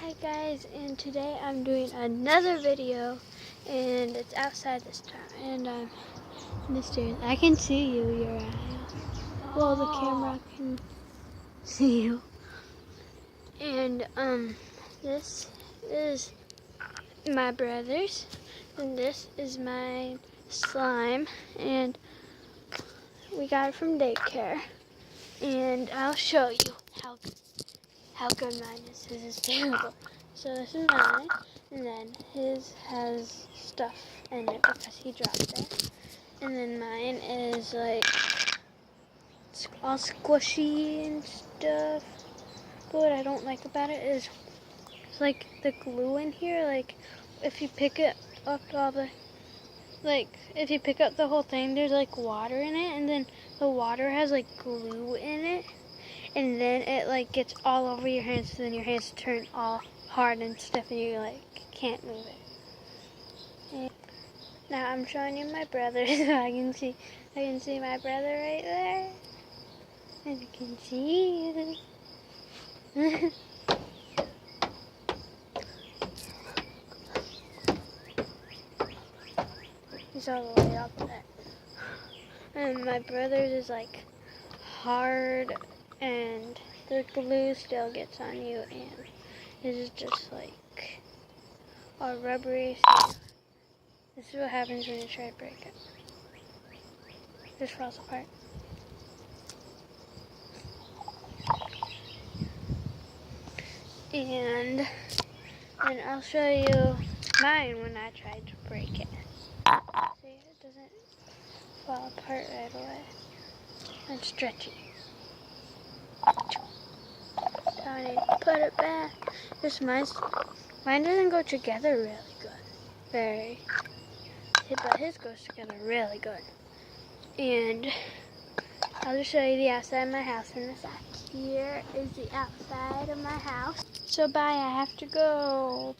Hi guys, and today I'm doing another video, and it's outside this time, and I'm in the stairs. I can see you, Uriah. Well, the camera can see you. And this is my brother's, and this is my slime, and we got it from daycare. And I'll show you how good mine is. His is terrible. So this is mine, and then his has stuff in it because he dropped it. And then mine is like it's all squishy and stuff. But what I don't like about it is it's like the glue in here. Like if you pick it up if you pick up the whole thing, there's like water in it, and then the water has like glue in it. And then it like gets all over your hands, so then your hands turn all hard and stiff, and you like can't move it. And now I'm showing you my brother, so I can see my brother right there, and you can see it. He's all the way up there, and my brother's is like hard, and the glue still gets on you, and his is just like all rubbery. So this is what happens when you try to break it. It just falls apart. And then I'll show you mine when I tried to break it. See, it doesn't fall apart right away. And stretch it. So I need to put it back. Mine doesn't go together really good. But his goes together really good. And I'll just show you the outside of my house in a sec. Here is the outside of my house. So bye, I have to go. Bye.